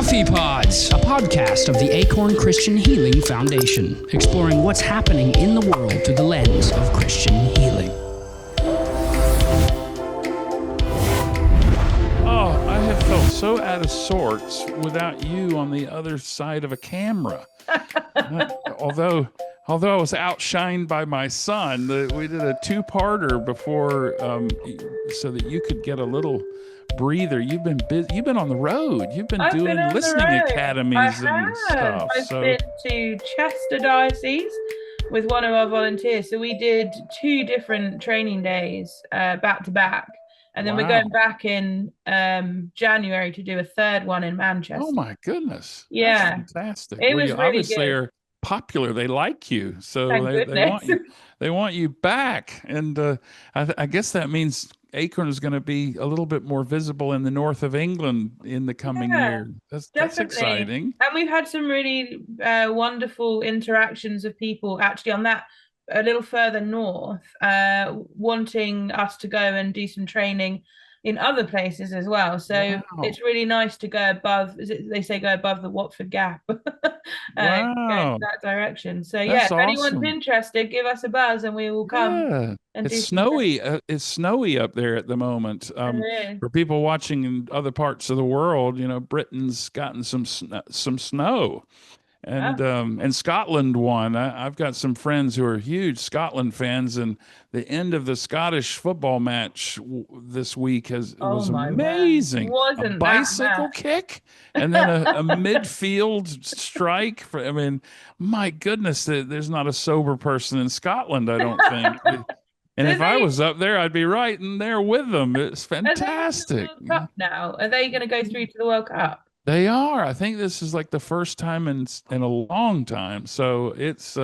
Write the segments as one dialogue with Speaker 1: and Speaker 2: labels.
Speaker 1: CoffeePods, a podcast of the Acorn Christian Healing Foundation, exploring what's happening in the world through the lens of Christian healing.
Speaker 2: Oh, I have felt so out of sorts without you on the other side of a camera. Although I was outshined by my son, we did a two-parter before, so that you could get a little breather. You've been busy. You've been on the road. You've been doing listening academies and stuff.
Speaker 3: I've been to Chester Diocese with one of our volunteers. So we did 2 different training days back to back. And then we're going back in January to do a third one in Manchester.
Speaker 2: Oh my goodness!
Speaker 3: Yeah,
Speaker 2: that's fantastic.
Speaker 3: It was
Speaker 2: you
Speaker 3: really
Speaker 2: obviously
Speaker 3: good.
Speaker 2: are popular. They like you, so
Speaker 3: Thank
Speaker 2: they
Speaker 3: goodness.
Speaker 2: want you. They want you back, and I guess that means Acorn is going to be a little bit more visible in the north of England in the coming year. That's exciting.
Speaker 3: And we've had some really wonderful interactions with people actually on that a little further north, wanting us to go and do some training in other places as well. So it's really nice to go above, they say go above the Watford Gap, go in that direction. So if anyone's interested, give us a buzz and we will come. And
Speaker 2: it's snowy. It's snowy up there at the moment. For people watching in other parts of the world, Britain's gotten some snow. And Scotland won. I've got some friends who are huge Scotland fans, and the end of the Scottish football match this week was amazing. A bicycle kick, and then a midfield strike. My goodness, there's not a sober person in Scotland, I don't think. And if I was up there, I'd be right in there with them. It's fantastic.
Speaker 3: Are they in the World Cup now? Are they going to go through to the World Cup?
Speaker 2: They are. I think this is like the first time in a long time. So it's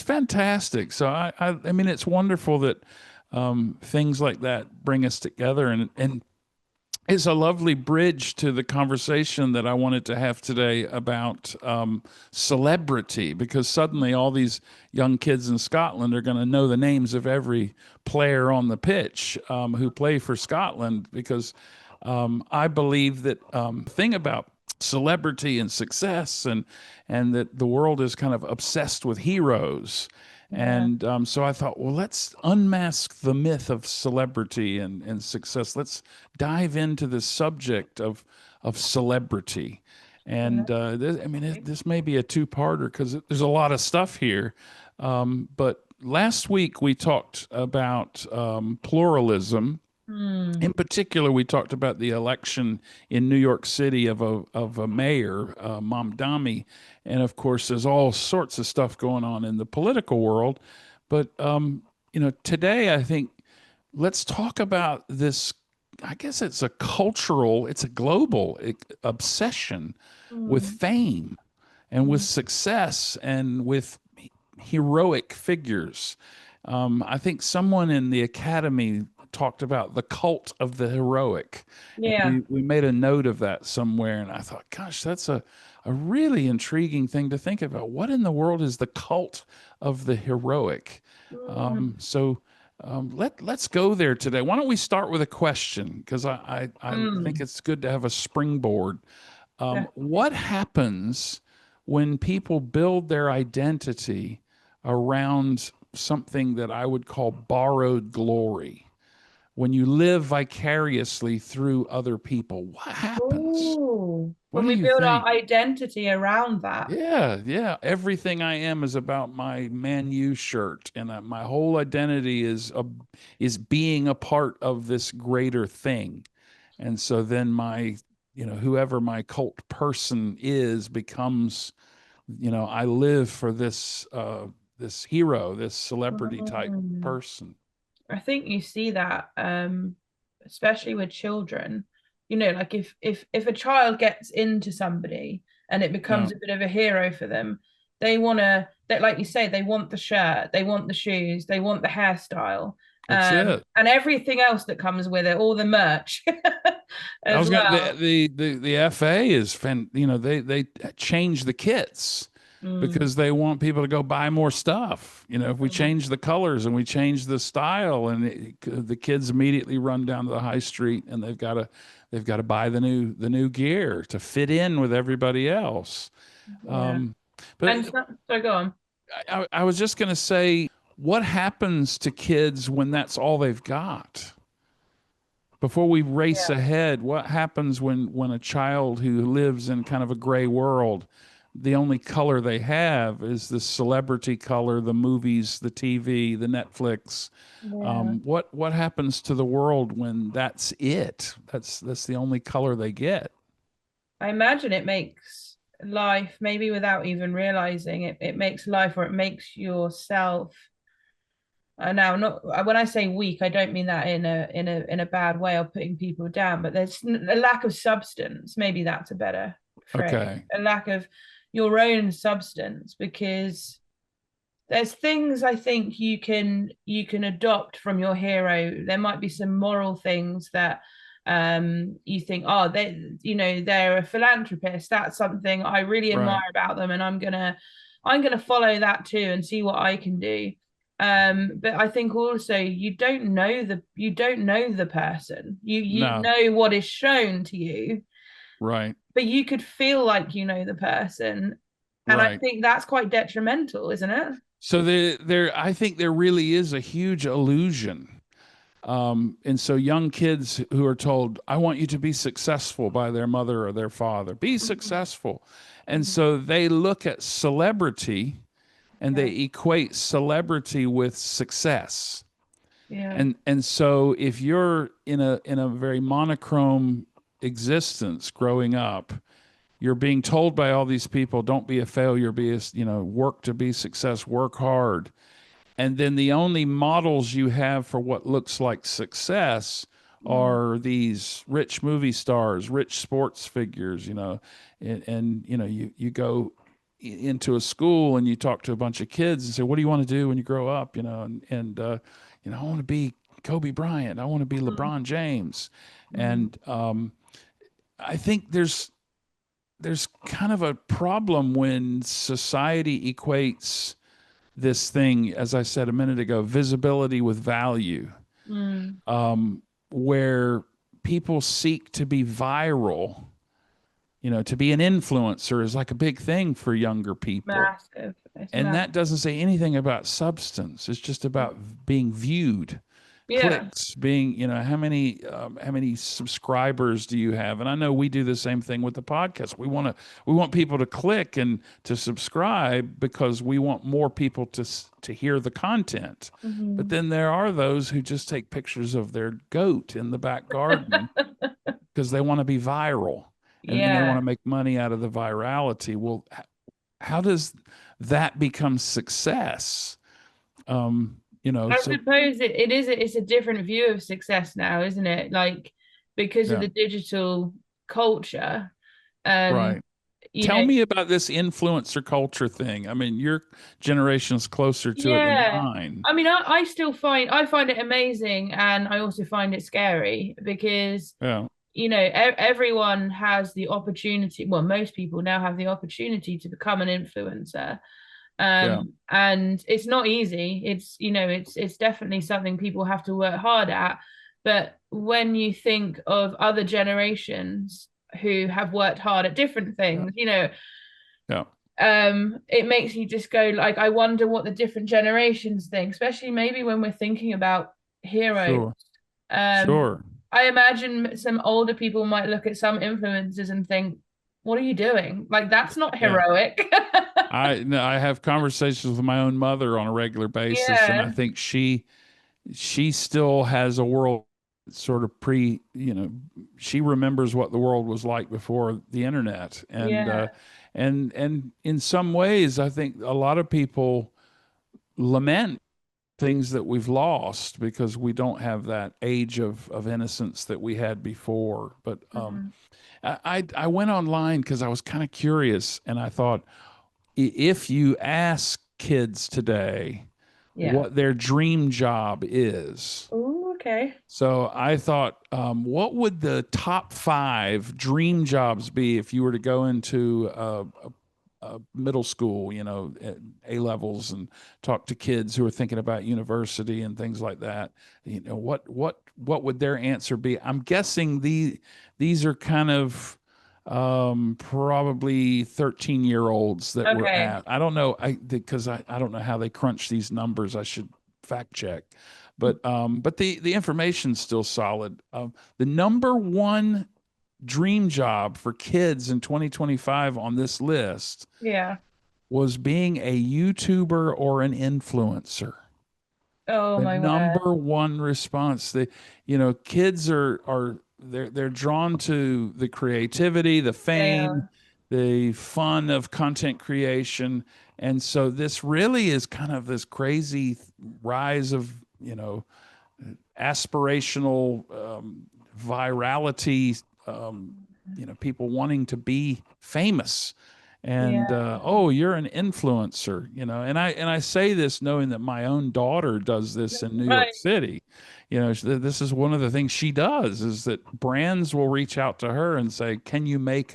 Speaker 2: fantastic. So I mean, it's wonderful that things like that bring us together, and it's a lovely bridge to the conversation that I wanted to have today about celebrity, because suddenly all these young kids in Scotland are going to know the names of every player on the pitch who play for Scotland, because I believe that thing about celebrity and success and that the world is kind of obsessed with heroes. And so I thought, well, let's unmask the myth of celebrity and success. Let's dive into the subject of celebrity. And this may be a two-parter because there's a lot of stuff here. But last week we talked about pluralism. In particular, we talked about the election in New York City of a mayor, Mamdani, and of course, there's all sorts of stuff going on in the political world. But today, I think let's talk about this. I guess it's a global obsession with fame and with success and with heroic figures. I think someone in the academy talked about the cult of the heroic. Yeah. We made a note of that somewhere, and I thought, gosh, that's a really intriguing thing to think about. What in the world is the cult of the heroic? Let's go there today. Why don't we start with a question? Because I think it's good to have a springboard. What happens when people build their identity around something that I would call borrowed glory? When you live vicariously through other people, what happens?
Speaker 3: When we build our identity around that.
Speaker 2: Yeah. Everything I am is about my Man U shirt, and my whole identity is being a part of this greater thing. And so then whoever my cult person is becomes, I live for this hero, this celebrity type person.
Speaker 3: I think you see that, especially with children, like if a child gets into somebody and it becomes a bit of a hero for them, they like you say, they want the shirt, they want the shoes, they want the hairstyle, and everything else that comes with it, all the merch.
Speaker 2: The FA is, they change the kits.
Speaker 3: Mm.
Speaker 2: because they want people to go buy more stuff. You know, if we
Speaker 3: Mm.
Speaker 2: change the colors and we change the style, and the kids immediately run down to the high street and they've got to buy the new gear to fit in with everybody else.
Speaker 3: Yeah.
Speaker 2: Um, but
Speaker 3: And so go on.
Speaker 2: I was just going to say, what happens to kids when that's all they've got? Before we race
Speaker 3: Yeah.
Speaker 2: ahead, what happens when a child who lives in kind of a gray world, the only color they have is the celebrity color, the movies, the TV, the Netflix.
Speaker 3: Yeah.
Speaker 2: What happens to the world when that's it? That's the only color they get.
Speaker 3: I imagine it makes life, maybe without even realizing it, it makes life, or it makes yourself. Now, not when I say weak, I don't mean that in a bad way or putting people down, but there's a lack of substance. Maybe that's a better phrase.
Speaker 2: Okay.
Speaker 3: A lack of your own substance, because there's things I think you can adopt from your hero. There might be some moral things that you think, oh, they're a philanthropist. That's something I really admire
Speaker 2: Right.
Speaker 3: about them, and I'm gonna follow that too and see what I can do. But I think also you don't know the person. You
Speaker 2: No.
Speaker 3: know what is shown to you,
Speaker 2: Right.
Speaker 3: but you could feel like you know the person. And I
Speaker 2: Right.
Speaker 3: think that's quite detrimental, isn't it?
Speaker 2: So I think there really is a huge illusion. And so young kids who are told, I want you to be successful by their mother or their father, be
Speaker 3: Mhm.
Speaker 2: successful. And
Speaker 3: Mhm.
Speaker 2: so they look at celebrity and they
Speaker 3: Yeah.
Speaker 2: equate celebrity with success.
Speaker 3: Yeah.
Speaker 2: And so if you're in a very monochrome existence growing up, you're being told by all these people, don't be a failure, work to be success, work hard. And then the only models you have for what looks like success
Speaker 3: Mm.
Speaker 2: are these rich movie stars, rich sports figures, and you go into a school and you talk to a bunch of kids and say, what do you want to do when you grow up? I want to be Kobe Bryant. I want to be
Speaker 3: Mm.
Speaker 2: LeBron James.
Speaker 3: Mm.
Speaker 2: And I think there's kind of a problem when society equates this thing, as I said a minute ago, visibility with value,
Speaker 3: Mm.
Speaker 2: where people seek to be viral. To be an influencer is like a big thing for younger people.
Speaker 3: Massive. It's
Speaker 2: And
Speaker 3: massive.
Speaker 2: that doesn't say anything about substance. It's just about being viewed,
Speaker 3: Yeah.
Speaker 2: clicks, being, how many subscribers do you have? And I know we do the same thing with the podcast. We want people to click and to subscribe because we want more people to hear the content. But
Speaker 3: Mhm.
Speaker 2: then there are those who just take pictures of their goat in the back garden because they want to be viral, and then they want
Speaker 3: Yeah.
Speaker 2: to make money out of the virality. Well, how does that become success?
Speaker 3: I
Speaker 2: So
Speaker 3: suppose it's a different view of success now, isn't it? Like, because of
Speaker 2: yeah,
Speaker 3: the digital culture, um,
Speaker 2: right.
Speaker 3: you
Speaker 2: Tell
Speaker 3: know,
Speaker 2: me about this influencer culture thing. I mean, your generation's closer to it than
Speaker 3: yeah.
Speaker 2: mine.
Speaker 3: I mean, I find it amazing, and I also find it scary because
Speaker 2: Yeah,
Speaker 3: everyone has the opportunity. Well, most people now have the opportunity to become an influencer.
Speaker 2: yeah,
Speaker 3: And it's not easy. It's definitely something people have to work hard at. But when you think of other generations who have worked hard at different
Speaker 2: yeah,
Speaker 3: things,
Speaker 2: yeah.
Speaker 3: it makes you just go like, I wonder what the different generations think, especially maybe when we're thinking about heroes.
Speaker 2: Sure,
Speaker 3: um
Speaker 2: sure.
Speaker 3: I imagine some older people might look at some influencers and think, what are you doing? Like, that's not
Speaker 2: Yeah.
Speaker 3: heroic.
Speaker 2: I have conversations with my own mother on a regular basis, and I
Speaker 3: Yeah.
Speaker 2: think she still has a world sort of she remembers what the world was like before the internet, and
Speaker 3: Yeah.
Speaker 2: and in some ways I think a lot of people lament things that we've lost because we don't have that age of innocence that we had before. But
Speaker 3: Mhm.
Speaker 2: I went online because I was kind of curious, and I thought, if you ask kids today
Speaker 3: Yeah.
Speaker 2: what their dream job is.
Speaker 3: Oh, okay.
Speaker 2: So I thought, what would the top 5 dream jobs be if you were to go into middle school, A levels, and talk to kids who are thinking about university and things like that. What would their answer be? I'm guessing these are kind of probably 13-year-olds that were
Speaker 3: Okay.
Speaker 2: at. I don't know, because I don't know how they crunch these numbers. I should fact check, but the information's still solid. The number one dream job for kids in 2025 on this list
Speaker 3: Yeah.
Speaker 2: was being a YouTuber or an influencer.
Speaker 3: Oh
Speaker 2: The
Speaker 3: my word.
Speaker 2: number one response, kids they're drawn to the creativity, the
Speaker 3: They
Speaker 2: fame,
Speaker 3: are.
Speaker 2: the fun of content creation. And so this really is kind of this crazy rise of, aspirational virality, people wanting to be famous. And
Speaker 3: Yeah.
Speaker 2: oh, you're an influencer, and I say this knowing that my own daughter does this in New York
Speaker 3: Right.
Speaker 2: City. This is one of the things she does, is that brands will reach out to her and say, can you make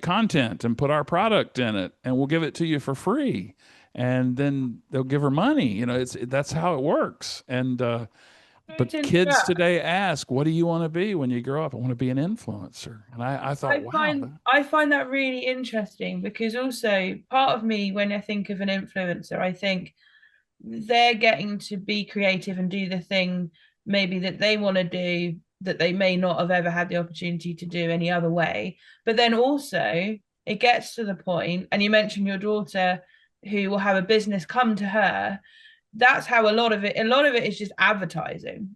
Speaker 2: content and put our product in it, and we'll give it to you for free, and then they'll give her money. That's how it works. And
Speaker 3: Sorry to
Speaker 2: but kids
Speaker 3: interrupt.
Speaker 2: today ask, what do you want to be when you grow up? I want to be an influencer. And I thought, wow.
Speaker 3: I find that really interesting because also part of me, when I think of an influencer, I think they're getting to be creative and do the thing maybe that they want to do that they may not have ever had the opportunity to do any other way. But then also it gets to the point, and you mentioned your daughter who will have a business come to her. That's how a lot of it is just advertising.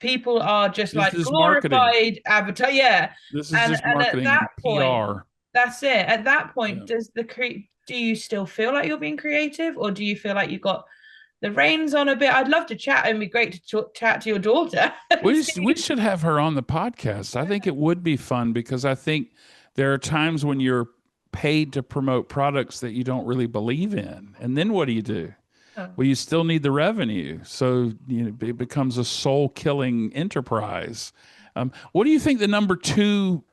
Speaker 3: People are just
Speaker 2: This
Speaker 3: like
Speaker 2: is marketing.
Speaker 3: glorified avatar, yeah.
Speaker 2: This is
Speaker 3: and
Speaker 2: just
Speaker 3: and at
Speaker 2: marketing
Speaker 3: that
Speaker 2: and
Speaker 3: point,
Speaker 2: PR.
Speaker 3: that's it. At that point,
Speaker 2: Yeah.
Speaker 3: do you still feel like you're being creative, or do you feel like you've got the reins on a bit? I'd love to chat. It'd be great to chat to your daughter.
Speaker 2: We should have her on the podcast. I think it would be fun, because I think there are times when you're paid to promote products that you don't really believe in. And then what do you do? Well, you still need the revenue. So it becomes a soul killing enterprise. What do you think the number two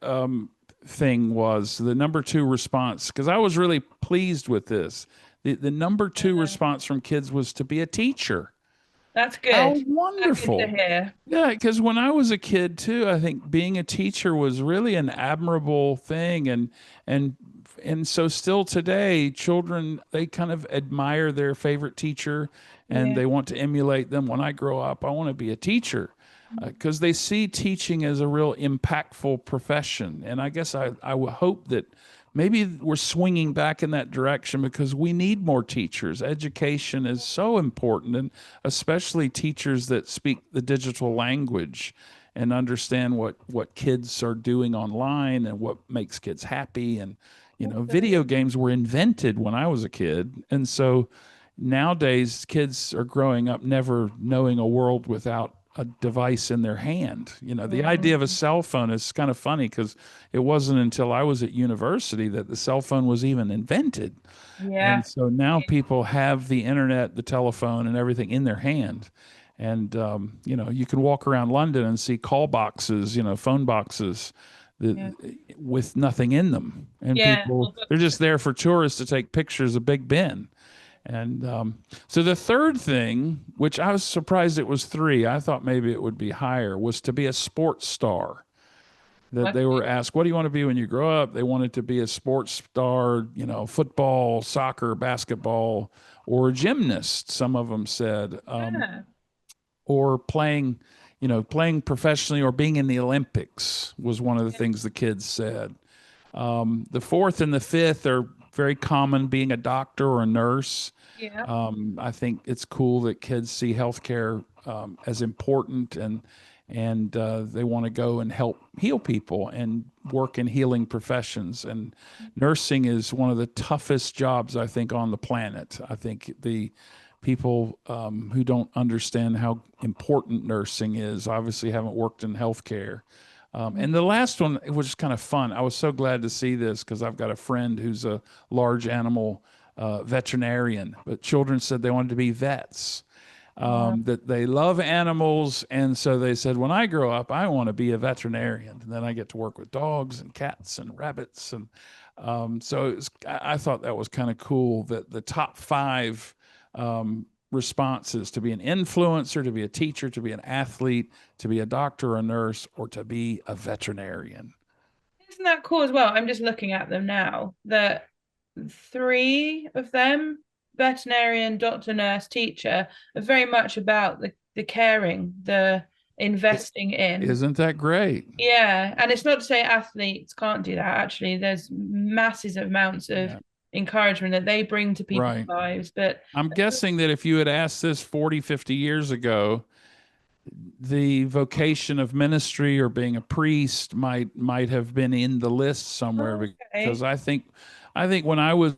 Speaker 2: thing was, the number two response? Because I was really pleased with this. The number two response from kids was to be a teacher.
Speaker 3: That's
Speaker 2: How
Speaker 3: good. That's good to
Speaker 2: wonderful.
Speaker 3: hear.
Speaker 2: Yeah, because when I was a kid too, I think being a teacher was really an admirable thing, and and so still today, children, they kind of admire their favorite teacher, and
Speaker 3: Yeah.
Speaker 2: they want to emulate them. When I grow up, I want to be a teacher, because they see teaching as a real impactful profession. And I guess I would hope that maybe we're swinging back in that direction, because we need more teachers. Education is so important, and especially teachers that speak the digital language and understand what kids are doing online and what makes kids happy. And video games were invented when I was a kid, and so nowadays kids are growing up never knowing a world without a device in their hand. The idea of a cell phone is kind of funny, because it wasn't until I was at university that the cell phone was even invented.
Speaker 3: Yeah.
Speaker 2: And so now people have the internet, the telephone, and everything in their hand. And, you can walk around London and see call boxes, phone boxes that,
Speaker 3: Yeah.
Speaker 2: with nothing in them. And
Speaker 3: Yeah.
Speaker 2: they're just there for tourists to take pictures of Big Ben. And so the third thing, which I was surprised it was three, I thought maybe it would be higher, was to be a sports star. That they were asked, what do you want to be when you grow up? They wanted to be a sports star, football, soccer, basketball, or a gymnast, some of them said,
Speaker 3: Yeah.
Speaker 2: or playing professionally, or being in the Olympics was one of the things the kids said. The fourth and the fifth are very common, being a doctor or a nurse.
Speaker 3: Yeah.
Speaker 2: I think it's cool that kids see healthcare as important, and they want to go and help heal people and work in healing professions. And nursing is one of the toughest jobs, I think, on the planet. I think the people who don't understand how important nursing is obviously haven't worked in healthcare. And the last one, it was just kind of fun. I was so glad to see this, because I've got a friend who's a large animal veterinarian, but children said they wanted to be vets.
Speaker 3: Wow.
Speaker 2: that they love animals. And so they said, when I grow up, I want to be a veterinarian. And then I get to work with dogs and cats and rabbits. And so I thought that was kind of cool that the top five responses to be an influencer, to be a teacher, to be an athlete, to be a doctor or a nurse, or to be a veterinarian.
Speaker 3: Isn't that cool as well? I'm just looking at them now. That three of them, veterinarian, doctor, nurse, teacher, are very much about the caring, the investing in.
Speaker 2: Isn't that great?
Speaker 3: Yeah, and it's not to say athletes can't do that. Actually, there's massive amounts of
Speaker 2: Yeah,
Speaker 3: encouragement that they bring to people's
Speaker 2: right.
Speaker 3: lives. But
Speaker 2: I'm guessing that if you had asked this 40, 50 years ago, the vocation of ministry or being a priest might have been in the list somewhere,
Speaker 3: okay,
Speaker 2: because I think when I was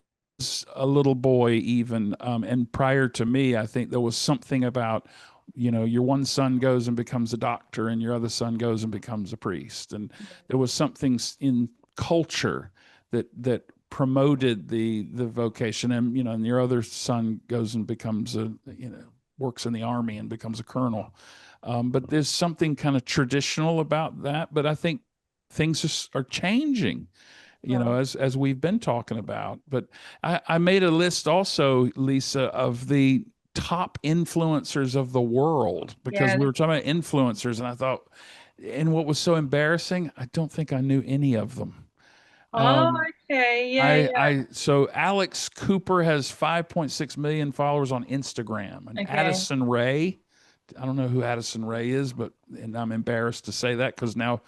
Speaker 2: a little boy, even and prior to me, I think there was something about, your one son goes and becomes a doctor and your other son goes and becomes a priest, and there was something in culture that promoted the vocation, and your other son goes and becomes works in the army and becomes a colonel. But there's something kind of traditional about that. But I think things are changing,
Speaker 3: well,
Speaker 2: as we've been talking about. But I made a list also, Lisa, of the top influencers of the world, because
Speaker 3: yeah.
Speaker 2: we were talking about influencers, and I thought, and what was so embarrassing, I don't think I knew any of them.
Speaker 3: Oh,
Speaker 2: Um,
Speaker 3: okay, yeah,
Speaker 2: so Alex Cooper has 5.6 million followers on Instagram, and
Speaker 3: yeah. Okay.
Speaker 2: Addison Ray, I don't know who Addison Ray is, and I'm embarrassed to say that because now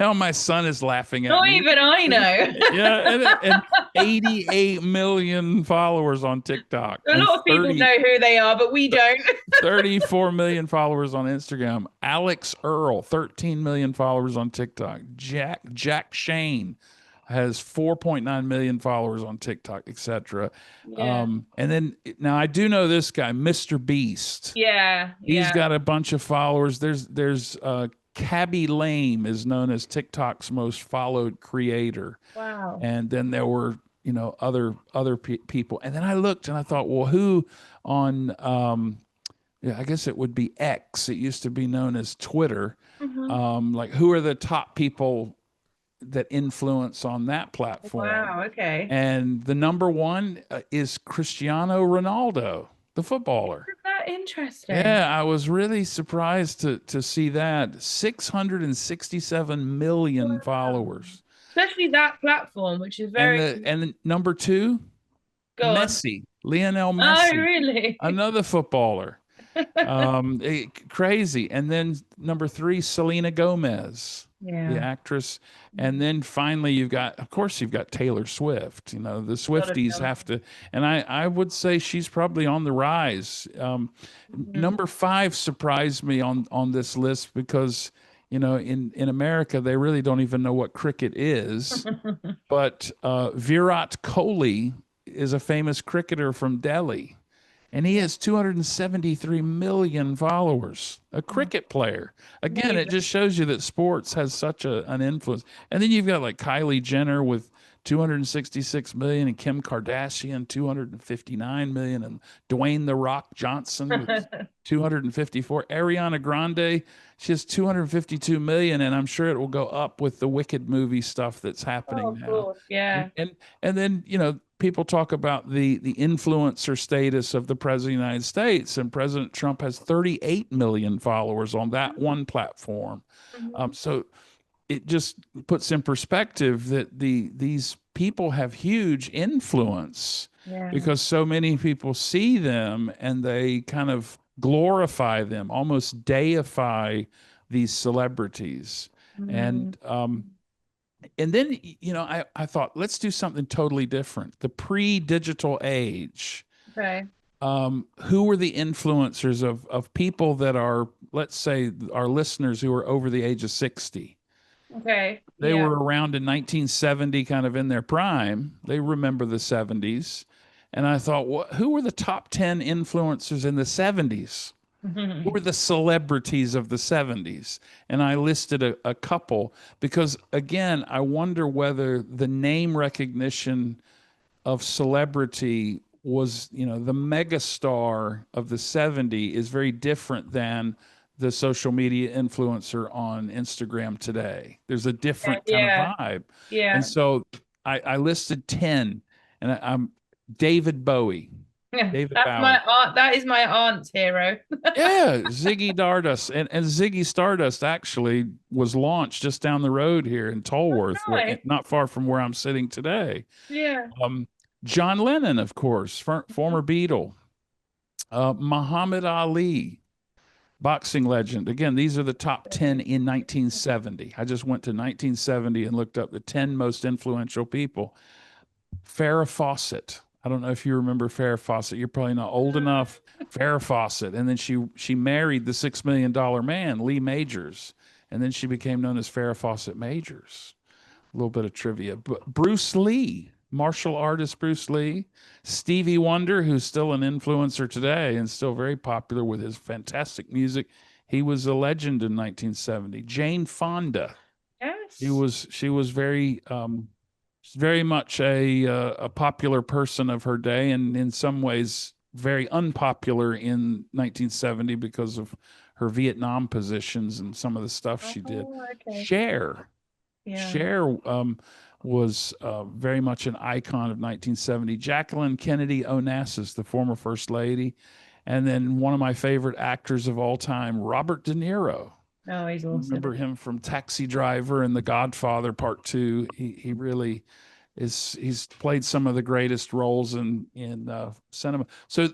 Speaker 2: my son is laughing at
Speaker 3: Not
Speaker 2: me.
Speaker 3: even I know.
Speaker 2: Yeah, and 88 million followers on TikTok,
Speaker 3: A
Speaker 2: and
Speaker 3: lot of people know who they are, but we don't.
Speaker 2: 34 million followers on Instagram. Alex Earl, 13 million followers on TikTok. Jack Shane has 4.9 million followers on TikTok, etc.
Speaker 3: Yeah.
Speaker 2: And then now I do know this guy, Mr. Beast.
Speaker 3: Yeah,
Speaker 2: He's
Speaker 3: yeah.
Speaker 2: got a bunch of followers. There's Cabby Lame is known as TikTok's most followed creator,
Speaker 3: Wow.
Speaker 2: and then there were other people, and then I looked and I thought, well, who on yeah, I guess it would be X. It used to be known as Twitter.
Speaker 3: Hmm.
Speaker 2: Like, who are the top people that influence on that platform?
Speaker 3: Wow, okay.
Speaker 2: And the number one is Cristiano Ronaldo, the footballer.
Speaker 3: Isn't that interesting?
Speaker 2: Yeah, I was really surprised to see that 667 million
Speaker 3: Wow.
Speaker 2: followers.
Speaker 3: Especially that platform, which is
Speaker 2: And
Speaker 3: very
Speaker 2: the number two,
Speaker 3: go on.
Speaker 2: Messi, Lionel
Speaker 3: Oh,
Speaker 2: Messi,
Speaker 3: really?
Speaker 2: another footballer. Crazy. And then number three, Selena Gomez, the
Speaker 3: Yeah.
Speaker 2: actress. And then finally, of course, you've got Taylor Swift. The
Speaker 3: Gotta
Speaker 2: Swifties
Speaker 3: tell.
Speaker 2: have to, and I would say she's probably on the rise.
Speaker 3: Mhm.
Speaker 2: Number five surprised me on this list because, in America, they really don't even know what cricket is. But Virat Kohli is a famous cricketer from Delhi, and he has 273 million followers, a cricket player. Again, it
Speaker 3: Amazing.
Speaker 2: just shows you that sports has such an influence. And then you've got like Kylie Jenner with 266 million, and Kim Kardashian 259 million, and Dwayne the Rock Johnson with 254. Ariana Grande, she has 252 million, and I'm sure it will go up with the Wicked movie stuff that's
Speaker 3: Oh,
Speaker 2: happening
Speaker 3: of
Speaker 2: now.
Speaker 3: course.
Speaker 2: And
Speaker 3: Yeah.
Speaker 2: and and then people talk about the influencer status of the president of the United States, and President Trump has 38 million followers on that one platform.
Speaker 3: Mhm.
Speaker 2: So it just puts in perspective that these people have huge influence
Speaker 3: Yeah.
Speaker 2: because so many people see them and they kind of glorify them, almost deify these celebrities.
Speaker 3: Mm.
Speaker 2: And then I thought, let's do something totally different. The pre-digital age,
Speaker 3: Okay.
Speaker 2: who were the influencers of people that are, let's say, our listeners who are over the age of 60?
Speaker 3: Okay.
Speaker 2: They
Speaker 3: Yeah.
Speaker 2: were around in 1970, kind of in their prime. They remember the 70s. And I thought, who were the top 10 influencers in the 70s? Who were the celebrities of the 70s? And I listed a couple because, again, I wonder whether the name recognition of celebrity was, the mega star of the 70s is very different than the social media influencer on Instagram today. There's a different kind of
Speaker 3: Yeah,
Speaker 2: vibe. And
Speaker 3: yeah,
Speaker 2: so I listed 10, and I'm David Bowie,
Speaker 3: yeah.
Speaker 2: David
Speaker 3: That's my
Speaker 2: Bowie.
Speaker 3: aunt. That is my aunt's hero.
Speaker 2: Yeah, Ziggy Stardust. And Ziggy Stardust actually was launched just down the road here in Tolworth,
Speaker 3: Nice.
Speaker 2: not far from where I'm sitting today.
Speaker 3: Yeah.
Speaker 2: Um, John Lennon, of course, former Beatle. Muhammad Ali, boxing legend. Again, these are the top 10 in 1970. I just went to 1970 and looked up the 10 most influential people. Farrah Fawcett. I don't know if you remember Farrah Fawcett. You're probably not old enough. Farrah Fawcett. And then she married the $6 million man, Lee Majors. And then she became known as Farrah Fawcett Majors. A little bit of trivia. But Bruce Lee, martial artist Bruce Lee, Stevie Wonder, who's still an influencer today and still very popular with his fantastic music. He was a legend in 1970. Jane Fonda.
Speaker 3: Yes.
Speaker 2: She was very much a popular person of her day, and in some ways very unpopular in 1970 because of her Vietnam positions and some of the stuff she did.
Speaker 3: Oh, okay.
Speaker 2: Cher.
Speaker 3: Yeah.
Speaker 2: Cher was very much an icon of 1970. Jacqueline Kennedy Onassis, the former First Lady. And then one of my favorite actors of all time, Robert De Niro.
Speaker 3: Oh, he's awesome.
Speaker 2: Remember him from Taxi Driver and The Godfather Part Two. He really he's played some of the greatest roles in cinema. So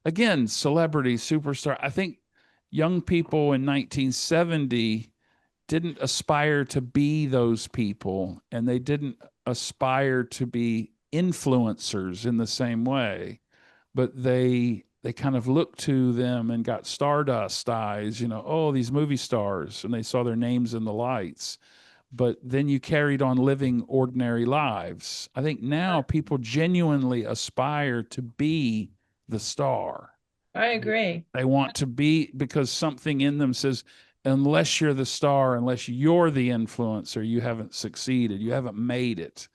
Speaker 2: again, celebrity, superstar. I think young people in 1970 didn't aspire to be those people, and they didn't aspire to be influencers in the same way, but they kind of looked to them and got stardust eyes, oh, these movie stars, and they saw their names in the lights. But then you carried on living ordinary lives. I think now people genuinely aspire to be the star.
Speaker 3: I agree.
Speaker 2: They want to be, because something in them says, unless you're the star, unless you're the influencer, you haven't succeeded, you haven't made it.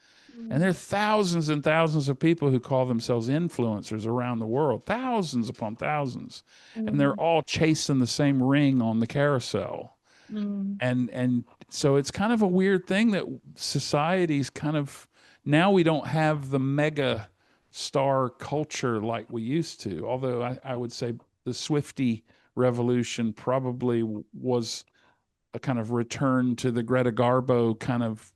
Speaker 2: And there are thousands and thousands of people who call themselves influencers around the world, thousands upon thousands. And they're all chasing the same ring on the carousel. And so it's kind of a weird thing that society's kind of, now we don't have the mega star culture like we used to. Although I would say the Swiftie revolution probably was a kind of return to the Greta Garbo kind of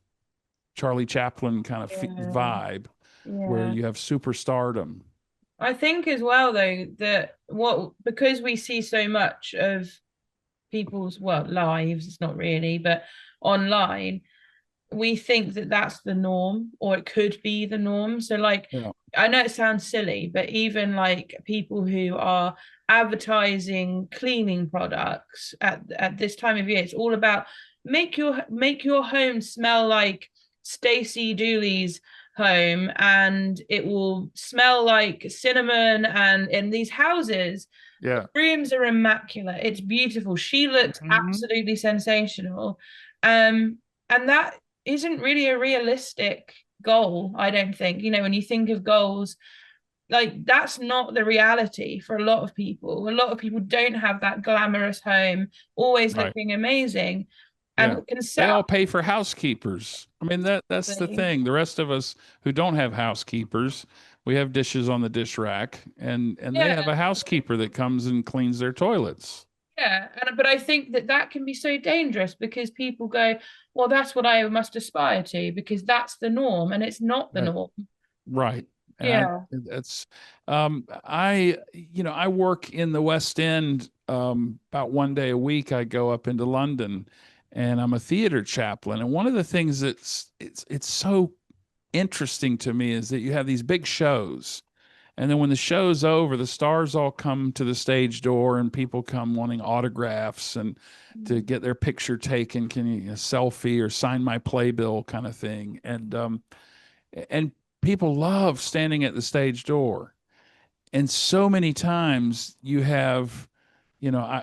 Speaker 2: Charlie Chaplin kind of vibe, where
Speaker 3: Yeah.
Speaker 2: you have superstardom.
Speaker 3: I think as well though that because we see so much of people's lives, it's not really, but online, we think that that's the norm, or it could be the norm. So like,
Speaker 2: Yeah.
Speaker 3: I know it sounds silly, but even like people who are advertising cleaning products at this time of year, it's all about make your home smell like Stacey Dooley's home, and it will smell like cinnamon, and in these houses
Speaker 2: Yeah.
Speaker 3: rooms are immaculate. It's beautiful. She looks absolutely sensational. And that isn't really a realistic goal, I don't think. When you think of goals, like that's not the reality for a lot of people. A lot of people don't have that glamorous home, always
Speaker 2: Right.
Speaker 3: looking amazing.
Speaker 2: Yeah.
Speaker 3: And can
Speaker 2: They
Speaker 3: set
Speaker 2: all
Speaker 3: up
Speaker 2: pay for housekeepers. I mean, that's the thing. The rest of us who don't have housekeepers, we have dishes on the dish rack, and they have a housekeeper that comes and cleans their toilets.
Speaker 3: Yeah, but I think that can be so dangerous because people go, well, that's what I must aspire to because that's the norm, and it's not the norm.
Speaker 2: Right. And
Speaker 3: Yeah.
Speaker 2: that's I work in the West End. About one day a week I go up into London, and I'm a theater chaplain. And one of the things it's so interesting to me is that you have these big shows, and then when the show's over, the stars all come to the stage door, and people come wanting autographs and to get their picture taken. Can you, a selfie or sign my playbill kind of thing? And people love standing at the stage door. And so many times you have,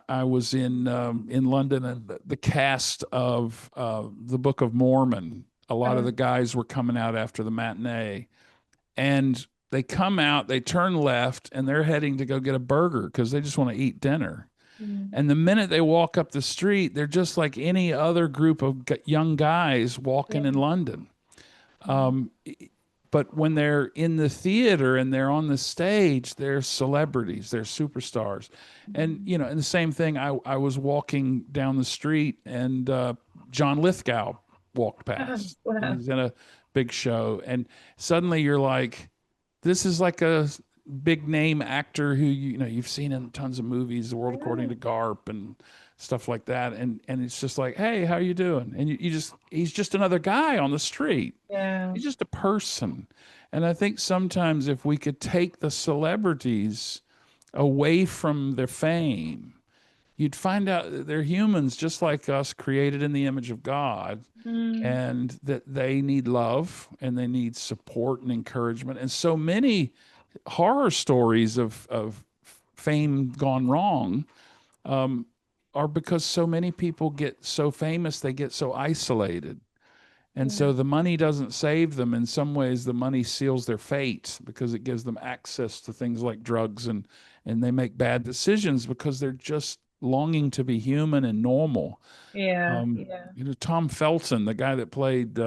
Speaker 2: I was in London, and the cast of the Book of Mormon. A lot of the guys were coming out after the matinee, and they come out, they turn left, and they're heading to go get a burger because they just want to eat dinner.
Speaker 3: Mm.
Speaker 2: And the minute they walk up the street, they're just like any other group of young guys walking in
Speaker 3: Yeah.
Speaker 2: London. But when they're in the theater and they're on the stage, they're celebrities, they're superstars. And,
Speaker 3: Mm.
Speaker 2: you know, and the same thing, I was walking down the street and John Lithgow walked
Speaker 3: Oh,
Speaker 2: past. And
Speaker 3: wow.
Speaker 2: he's in a big show. And suddenly you're like, this is like a big name actor who, you know, you've seen in tons of movies, The World According to Garp and stuff like that. And it's just like, hey, how you doing? And you just, he's just another guy on the street.
Speaker 3: Yeah.
Speaker 2: He's just a person. And I think sometimes if we could take the celebrities away from their fame, you'd find out that they're humans just like us, created in the image of God,
Speaker 3: Mm.
Speaker 2: and that they need love and they need support and encouragement. And so many horror stories of fame gone wrong are because so many people get so famous, they get so isolated. And
Speaker 3: Yeah.
Speaker 2: so the money doesn't save them. In some ways, the money seals their fate because it gives them access to things like drugs, and they make bad decisions because they're just longing to be human and normal.
Speaker 3: Yeah. Yeah.
Speaker 2: You know, Tom Felton, the guy that played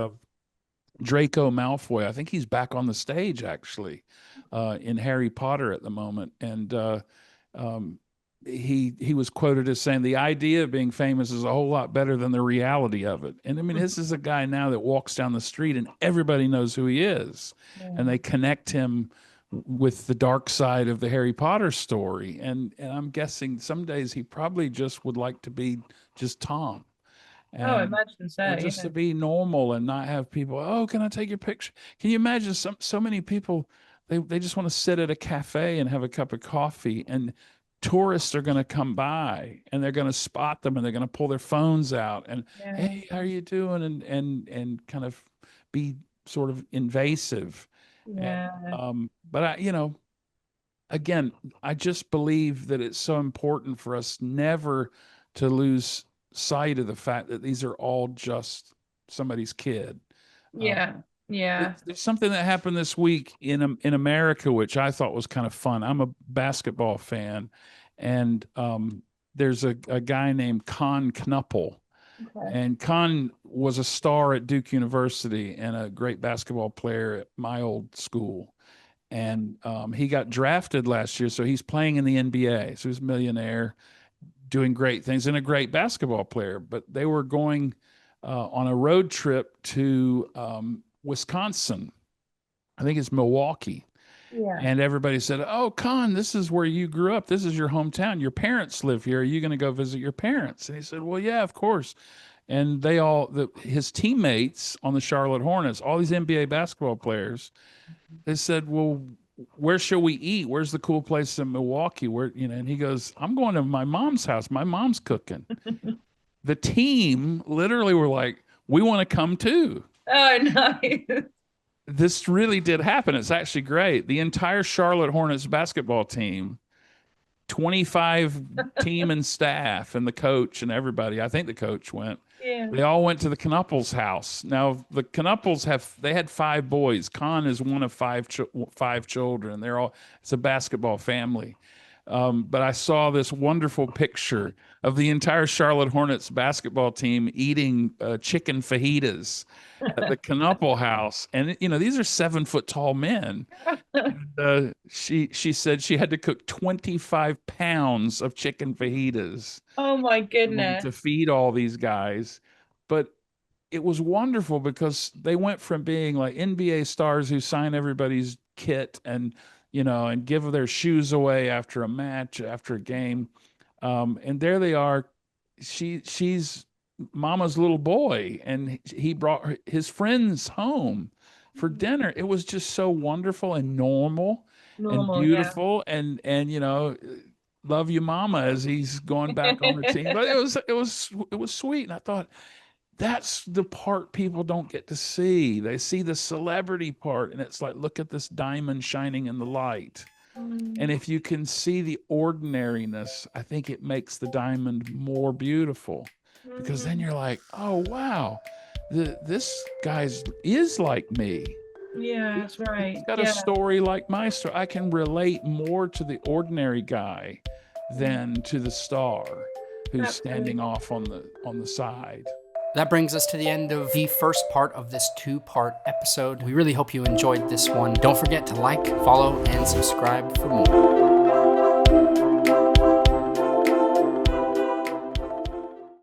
Speaker 2: Draco Malfoy, I think he's back on the stage actually in Harry Potter at the moment. And um, he was quoted as saying the idea of being famous is a whole lot better than the reality of it. And I mean, this is a guy now that walks down the street and everybody knows who he is, and
Speaker 3: Yeah.
Speaker 2: they connect him with the dark side of the Harry Potter story. And I'm guessing some days he probably just would like to be just Tom.
Speaker 3: Oh, I
Speaker 2: And
Speaker 3: imagine so.
Speaker 2: just
Speaker 3: Yeah.
Speaker 2: to be normal and not have people, oh, can I take your picture? Can you imagine so many people, they just want to sit at a cafe and have a cup of coffee, and tourists are going to come by and they're going to spot them and they're going to pull their phones out and,
Speaker 3: Yeah.
Speaker 2: hey, how are you doing? And kind of be sort of invasive. And
Speaker 3: Yeah.
Speaker 2: but I, you know, again, I just believe that it's so important for us never to lose sight of the fact that these are all just somebody's kid. Um,
Speaker 3: Yeah. Yeah.
Speaker 2: there's something that happened this week in America, which I thought was kind of fun. I'm a basketball fan, and there's a guy named Con Knuppel,
Speaker 3: Okay.
Speaker 2: and Con was a star at Duke University and a great basketball player at my old school. And he got drafted last year, so he's playing in the NBA. So he's a millionaire, doing great things, and a great basketball player. But they were going on a road trip to Wisconsin. I think it's Milwaukee.
Speaker 3: Yeah.
Speaker 2: And everybody said, oh, Con, this is where you grew up. This is your hometown. Your parents live here. Are you going to go visit your parents? And he said, well, yeah, of course. And they all, his teammates on the Charlotte Hornets, all these NBA basketball players, they said, well, where shall we eat? Where's the cool place in Milwaukee? Where, you know, and he goes, I'm going to my mom's house. My mom's cooking. The team literally were like, we want to come too.
Speaker 3: Oh, nice.
Speaker 2: This really did happen. It's actually great. The entire Charlotte Hornets basketball team, 25 team and staff and the coach and everybody. I think the coach went.
Speaker 3: Yeah.
Speaker 2: They all went to the Knupples house. Now the Knupples they had 5 boys. Con is one of 5 children. They're all, it's a basketball family. But I saw this wonderful picture of the entire Charlotte Hornets basketball team eating chicken fajitas at the Knuppel house, and you know these are 7-foot tall men. And, she said she had to cook 25 pounds of chicken fajitas
Speaker 3: Oh my goodness.
Speaker 2: to feed all these guys. But it was wonderful because they went from being like NBA stars who sign everybody's kit and, you know, and give their shoes away after a match, after a game. And there they are. She's mama's little boy, and he brought his friends home for dinner. It was just so wonderful and normal and
Speaker 3: Normal, yeah.
Speaker 2: beautiful, and you know, love you mama as he's going back on the team. But it was sweet. And I thought, that's the part people don't get to see. They see the celebrity part, and it's like, look at this diamond shining in the light. And if you can see the ordinariness, I think it makes the diamond more beautiful, because then you're like, oh wow, this guy is like me.
Speaker 3: Yeah, that's right.
Speaker 2: He's got a story like my story. I can relate more to the ordinary guy than to the star who's standing off on the side.
Speaker 1: That brings us to the end of the first part of this 2-part episode. We really hope you enjoyed this one. Don't forget to like, follow, and subscribe for more.